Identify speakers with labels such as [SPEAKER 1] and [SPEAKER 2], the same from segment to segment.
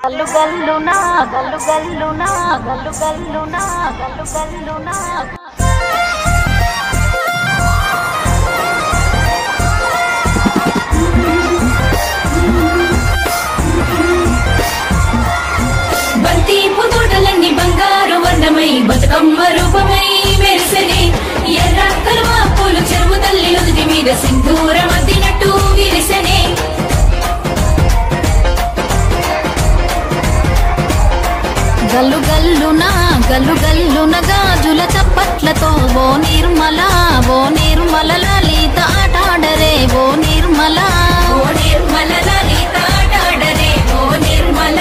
[SPEAKER 1] గల్లు గల్లునా గల్లు గల్లునా గల్లు గల్లునా గల్లు గల్లునా
[SPEAKER 2] బంతి పుతోటలన్నీ బంగారు వర్ణమై బతుకమ్మ రూపమై మెరిసెనే ఎర్ర కలువ పూలు చెరువు తల్లి నుదుటి మీద సింధూరం అద్దినట్టు విరిసెనే
[SPEAKER 1] గల్లు గల్లున గాజుల చప్పట్లతో ఓ నిర్మల లలిత ఆటాడరే ఓ నిర్మల
[SPEAKER 2] లలిత ఆటాడరే ఓ నిర్మల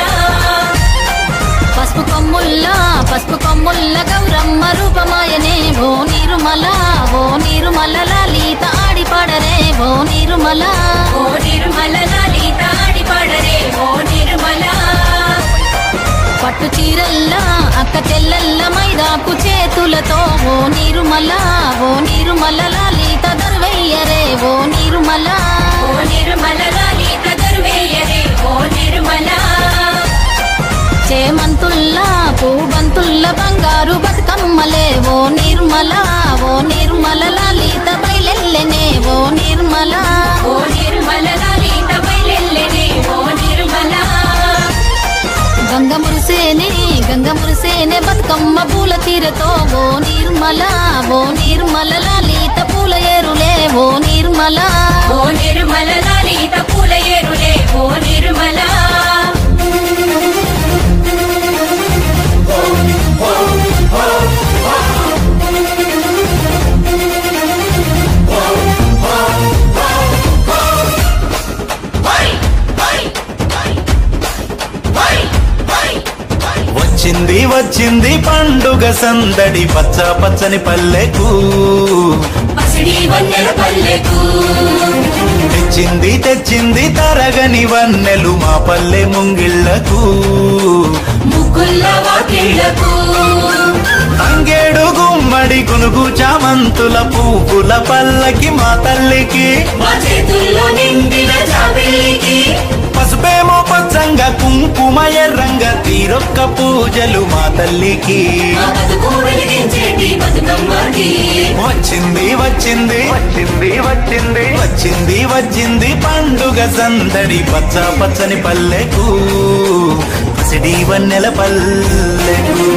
[SPEAKER 1] పసుపు కొమ్ముల్ల గౌరమ్మ రూపమాయనే ఓ నిర్మల లలిత ఆడిపాడరే ఓ నిర్మల
[SPEAKER 2] లలిత ఆడిపాడరే ఓ నిర్మల
[SPEAKER 1] పట్టు చీరల్లా అక్క చెల్లెల్ల మైదాకు చేతులతో ఓ నిర్మల లలిత దర్వయ్యరే ఓ నిర్మల
[SPEAKER 2] లలిత దర్వయ్యరే ఓ నిర్మల
[SPEAKER 1] చేమంతుల్లా పూబంతుల్ల బంగారు బతుకమ్మలే ఓ నిర్మల లలిత బయలెల్లెనే ఓ నిర్మల
[SPEAKER 2] లలిత బయలెల్లెనే ఓ నిర్మల
[SPEAKER 1] గంగ మురిసేనే బతుకమ్మ పూల తీరతో ఓ నిర్మల లలిత పూల ఏరులే ఓ నిర్మల
[SPEAKER 2] లలిత పూల ఏరులే ఓ నిర్మల
[SPEAKER 3] వచ్చింది పండుగ సందడి పచ్చ పచ్చని పల్లెకు తెచ్చింది తరగని వన్నెలు మా పల్లె ముంగిళ్లకు తంగేడు గుమ్మడి గునుగు చామంతుల పువ్వుల పల్లకి మా తల్లికి పసుపేమో పచ్చంగా కుంకుమ ఎర్రంగా తీరొక్క పూజలు మా తల్లికి వచ్చింది పండుగ సందడి పచ్చ పచ్చని పల్లెకు పసిడి వన్నెల పల్లెకు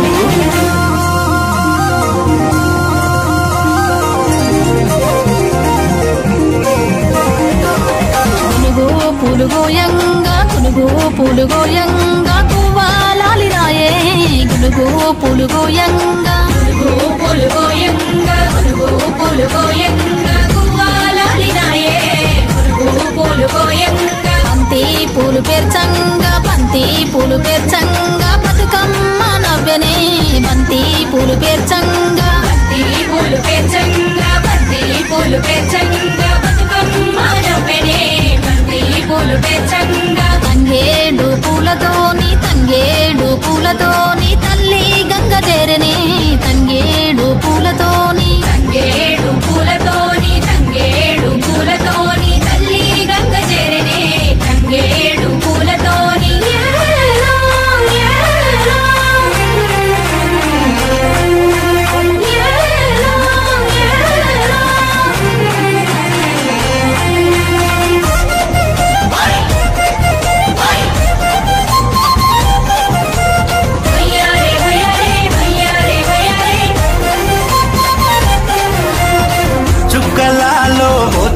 [SPEAKER 1] పులుగోయంగా కువ్వాలాలిరాయే పులుగోయంగా బంతి పూలు పేర్చంగా బతుకమ్మ నవ్వెనే బంతి పూలు పేర్చంగా
[SPEAKER 2] బతుకమ్మ నవ్వెనే
[SPEAKER 1] తంగేడు పూలతోని తల్లి గంగ చేరనే తంగేడు పూలతోని
[SPEAKER 2] తల్లి గంగ చేరనే తంగేడు పూలతోని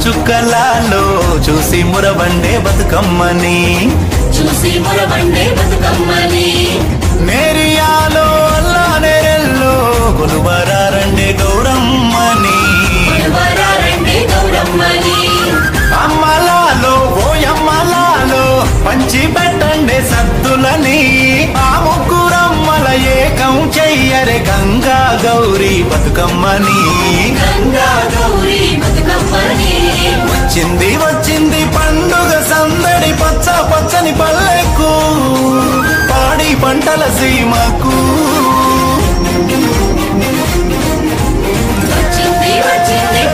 [SPEAKER 3] చుక్కలాలో చూసి మురవండే బతుకమ్మని నేరియాలో అల్లానేరెల్లో కొలువరారండే గౌరమ్మని అమ్మలాలో ఓయమ్మలాలో పంచి పెట్టండే సద్దులని ఆ ముగ్గురమ్మల ఏకం చెయ్యరే గంగా గౌరీ బతుకమ్మని వచ్చింది పండుగ సందడి పచ్చ పచ్చని పల్లెకు పాడి పంటల సీమకు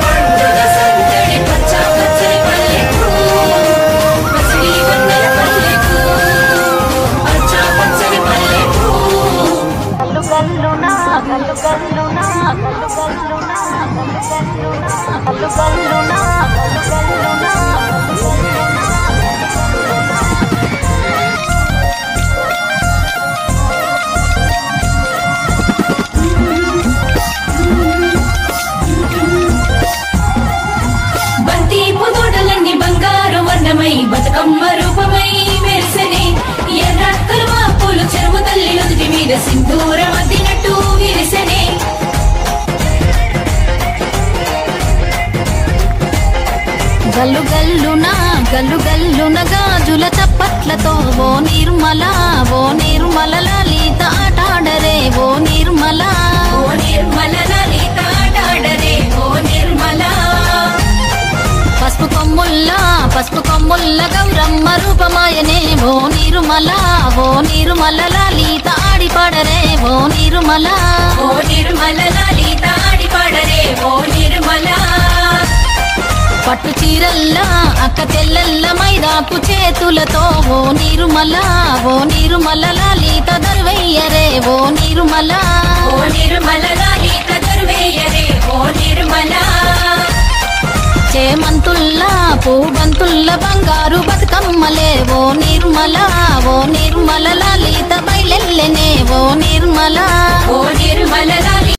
[SPEAKER 2] పండుగ సందడి పచ్చ పచ్చని పల్లెకు సింధూరం అద్దినట్టు విరిసెనే
[SPEAKER 1] గల్లు గల్లున గాజుల చప్పట్లతో ఓ నిర్మల లలిత ఆటాడరే ఓ నిర్మల
[SPEAKER 2] లలిత ఆటాడరే ఓ నిర్మల
[SPEAKER 1] పసుపు కొమ్ముల్ల గౌరమ్మ రూపమాయనే ఓ నిర్మల లలిత ఆడిపాడరే ఓ నిర్మల
[SPEAKER 2] లలిత ఆడిపాడరే ఓ నిర్మల
[SPEAKER 1] పట్టు చీరల్లా అక్క తెల్లల్ల మైదాకు చేతులతో ఓ నిర్మల లలిత దర్వయ్యరే ఓ నిర్మల
[SPEAKER 2] లలిత దర్వయ్యరే ఓ నిర్మల
[SPEAKER 1] చేమంతుల్లా పూబంతుల్ల బంగారు బతుకమ్మలే ఓ నిర్మల లలిత బయలెల్లెనే ఓ నిర్మల